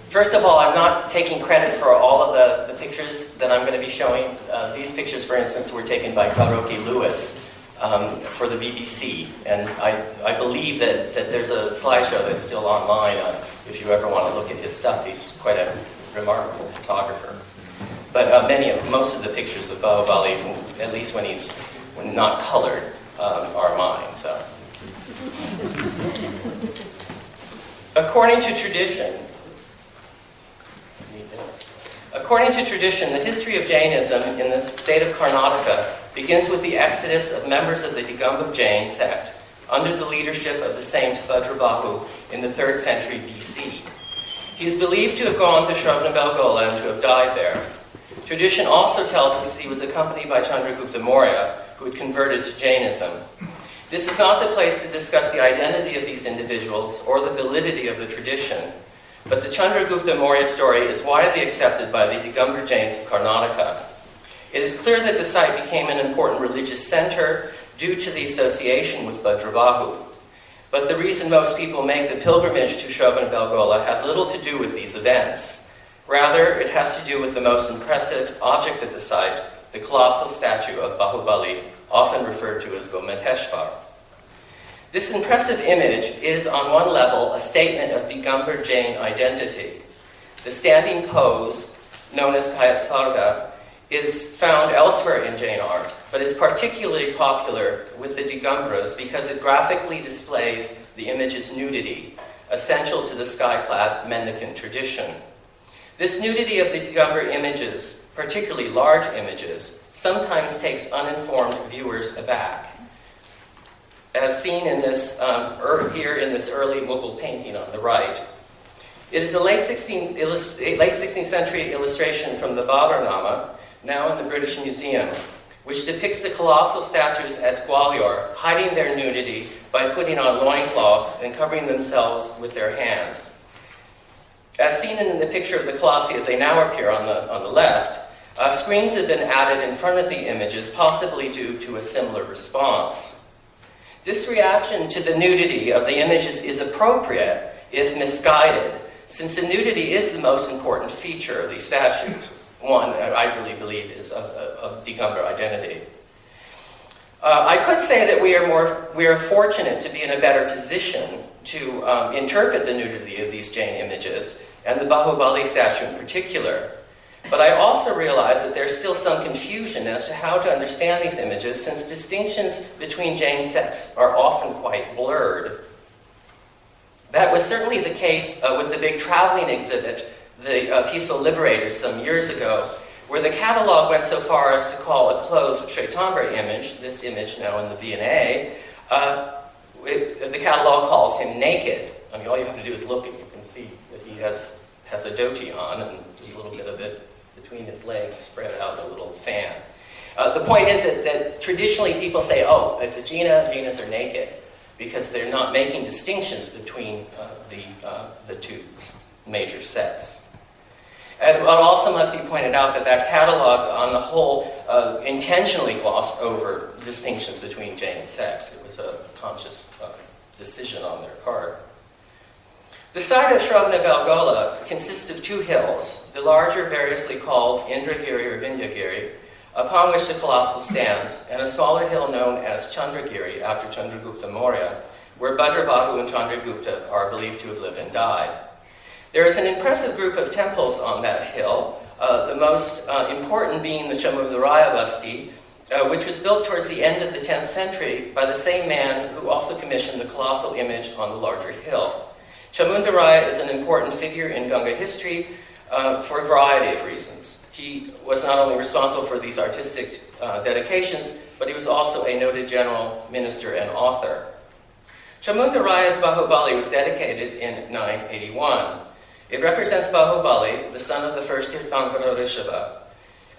First of all, I'm not taking credit for all of the pictures that I'm going to be showing. These pictures, for instance, were taken by Karoki Lewis for the BBC. And I believe that there's a slideshow that's still online if you ever want to look at his stuff. He's quite a remarkable photographer. But most of the pictures of Bāhubali, at least when not colored, are mine. So, according to tradition, the history of Jainism in the state of Karnataka begins with the exodus of members of the Digambara Jain sect under the leadership of the saint Bhadrabahu in the 3rd century BC. He is believed to have gone to Śravaṇabeḻgoḻa and to have died there. Tradition also tells us that he was accompanied by Chandragupta Maurya, who had converted to Jainism. This is not the place to discuss the identity of these individuals or the validity of the tradition, but the Chandragupta Maurya story is widely accepted by the Digambara Jains of Karnataka. It is clear that the site became an important religious center due to the association with Bhadrabahu. But the reason most people make the pilgrimage to Śravaṇabeḻgoḻa has little to do with these events. Rather, it has to do with the most impressive object at the site, the colossal statue of Bāhubali, often referred to as Gomateshvar. This impressive image is, on one level, a statement of Digambara Jain identity. The standing pose, known as Kayatsarga, is found elsewhere in Jain art, but is particularly popular with the Digambaras because it graphically displays the image's nudity, essential to the sky-clad mendicant tradition. This nudity of the Digambara images, particularly large images, sometimes takes uninformed viewers aback. As seen in this here in this early Mughal painting on the right, it is the late 16th century illustration from the Babarnama, now in the British Museum, which depicts the colossal statues at Gwalior hiding their nudity by putting on loincloths and covering themselves with their hands. As seen in the picture of the colossi as they now appear on the left, screens have been added in front of the images, possibly due to a similar response. This reaction to the nudity of the images is appropriate if misguided, since the nudity is the most important feature of these statues. One, I really believe, is of Digambara identity. I could say that we are fortunate to be in a better position to interpret the nudity of these Jain images, and the Bāhubali statue in particular. But I also realize that there's still some confusion as to how to understand these images, since distinctions between Jain sects are often quite blurred. That was certainly the case with the big traveling exhibit, the Peaceful Liberators, some years ago, where the catalog went so far as to call a clothed Śravaṇabeḻgoḻa image, this image now in the V&A, the catalog calls him naked. I mean, all you have to do is look and you can see that he has a dhoti on, and there's a little bit of it between his legs spread out in a little fan. The point is that traditionally people say, oh, it's a Jaina, Jainas are naked, because they're not making distinctions between the two major sects. And it also must be pointed out that catalog, on the whole, intentionally glossed over distinctions between Jain sects. It was a conscious decision on their part. The site of Śravaṇabeḻgoḻa consists of two hills, the larger variously called Indragiri or Vindhyagiri, upon which the colossal stands, and a smaller hill known as Chandragiri, after Chandragupta Maurya, where Bhadrabahu and Chandragupta are believed to have lived and died. There is an impressive group of temples on that hill, the most important being the Chamundaraya Basti, which was built towards the end of the 10th century by the same man who also commissioned the colossal image on the larger hill. Chamundaraya is an important figure in Ganga history for a variety of reasons. He was not only responsible for these artistic dedications, but he was also a noted general, minister, and author. Chamundaraya's Bāhubali was dedicated in 981. It represents Bāhubali, the son of the first Tirthankara Rishabha.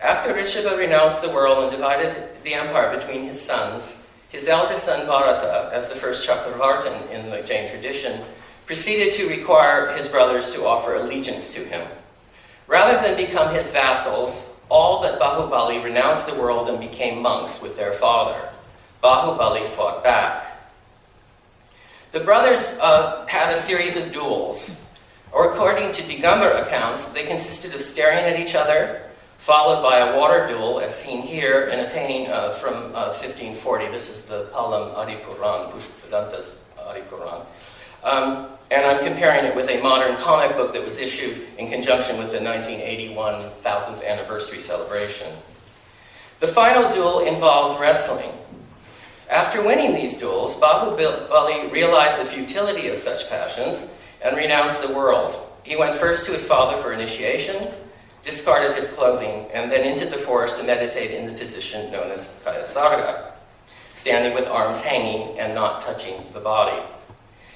After Rishabha renounced the world and divided the empire between his sons, his eldest son Bharata, as the first Chakravartin in the Jain tradition, proceeded to require his brothers to offer allegiance to him. Rather than become his vassals, all but Bāhubali renounced the world and became monks with their father. Bāhubali fought back. The brothers had a series of duels. Or according to Digambar accounts, they consisted of staring at each other, followed by a water duel, as seen here in a painting from 1540. This is the Palam Adipuran, Pushpadanta's Adipuran. And I'm comparing it with a modern comic book that was issued in conjunction with the 1981 1000th anniversary celebration. The final duel involved wrestling. After winning these duels, Bāhubali realized the futility of such passions and renounced the world. He went first to his father for initiation, discarded his clothing, and then entered the forest to meditate in the position known as Kayasarga, standing with arms hanging and not touching the body.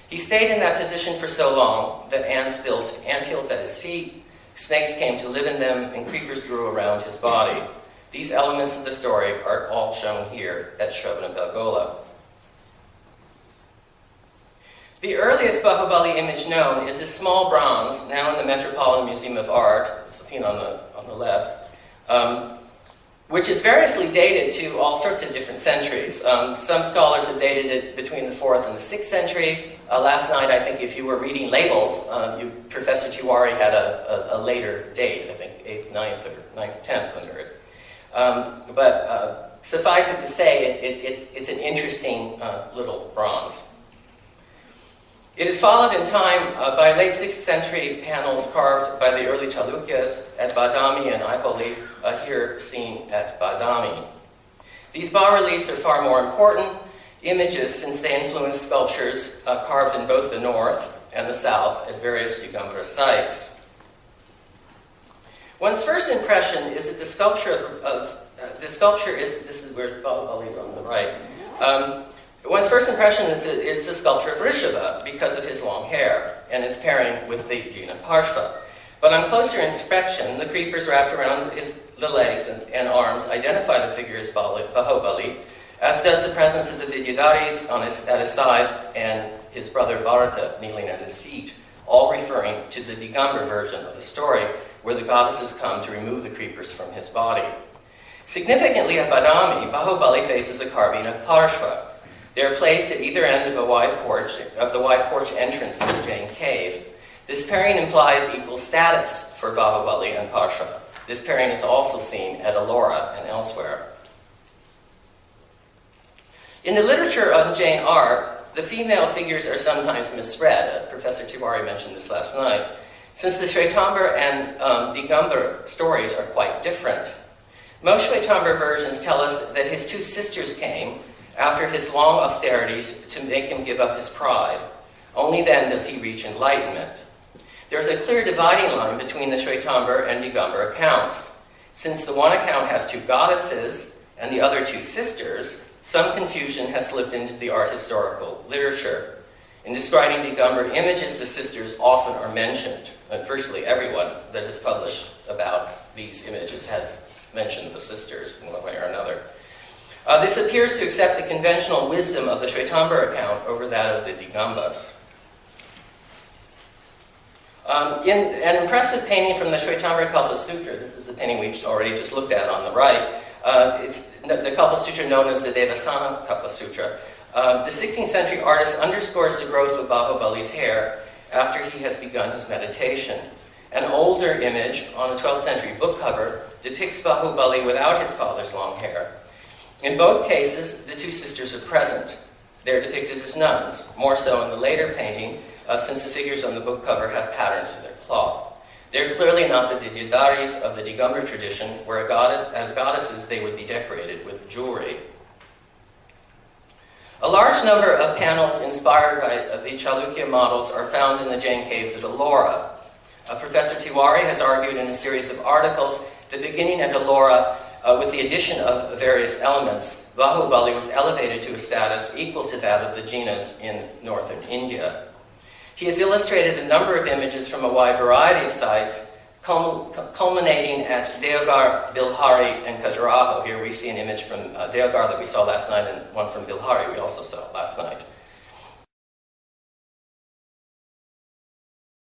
He stayed in that position for so long that ants built anthills at his feet, snakes came to live in them, and creepers grew around his body. These elements of the story are all shown here at Śravaṇabeļgoḻa. The earliest Bāhubali image known is a small bronze, now in the Metropolitan Museum of Art, it's seen on the left, which is variously dated to all sorts of different centuries. Some scholars have dated it between the 4th and the 6th century. Last night, I think if you were reading labels, Professor Tiwari had a later date, I think 8th, 9th, or 9th, 10th under it. But suffice it to say, it's an interesting little bronze. It is followed in time by late 6th century panels carved by the early Chalukyas at Badami and Aipoli, here seen at Badami. These bas-reliefs are far more important images since they influence sculptures carved in both the north and the south at various Digambar sites. One's first impression is that the sculpture is, this is where Bāhubali's on the right, one's first impression is the sculpture of Rishabha because of his long hair and his pairing with the Jina Parshva. But on closer inspection, the creepers wrapped around the legs and arms identify the figure as Bāhubali, as does the presence of the Vidyadharis at his sides and his brother Bharata kneeling at his feet, all referring to the Digambar version of the story where the goddesses come to remove the creepers from his body. Significantly at Badami, Bāhubali faces a carving of Parshva. They are placed at either end of the wide porch entrance to the Jain cave. This pairing implies equal status for Bāhubali and Parshva. This pairing is also seen at Ellora and elsewhere. In the literature of Jain art, the female figures are sometimes misread. Professor Tiwari mentioned this last night, since the Śravaṇabeļgoḻa and Digambar stories are quite different. Most Śravaṇabeļgoḻa versions tell us that his two sisters came after his long austerities to make him give up his pride. Only then does he reach enlightenment. There is a clear dividing line between the Śravaṇabeļgoḻa and Digambar accounts. Since the one account has two goddesses and the other two sisters, some confusion has slipped into the art historical literature. In describing Digambar images, the sisters often are mentioned. Virtually everyone that has published about these images has mentioned the sisters in one way or another. This appears to accept the conventional wisdom of the Śravaṇabeļgoḻa account over that of the Digambars. In an impressive painting from the Śravaṇabeļgoḻa Kalpa Sutra, this is the painting we've already just looked at on the right, it's the Kalpa Sutra known as the Devasana Kalpa Sutra. The 16th century artist underscores the growth of Bāhubali's hair after he has begun his meditation. An older image on a 12th century book cover depicts Bāhubali without his father's long hair. In both cases, the two sisters are present. They're depicted as nuns, more so in the later painting, since the figures on the book cover have patterns to their cloth. They're clearly not the Vidyadharis of the Digambar tradition, where as goddesses they would be decorated with jewelry. A large number of panels inspired by the Chalukya models are found in the Jain caves at Ellora. Professor Tiwari has argued in a series of articles that beginning at Ellora, with the addition of various elements, Bāhubali was elevated to a status equal to that of the Jinas in northern India. He has illustrated a number of images from a wide variety of sites, culminating at Deogar, Bilhari, and Khajuraho. Here we see an image from Deogar that we saw last night and one from Bilhari we also saw last night.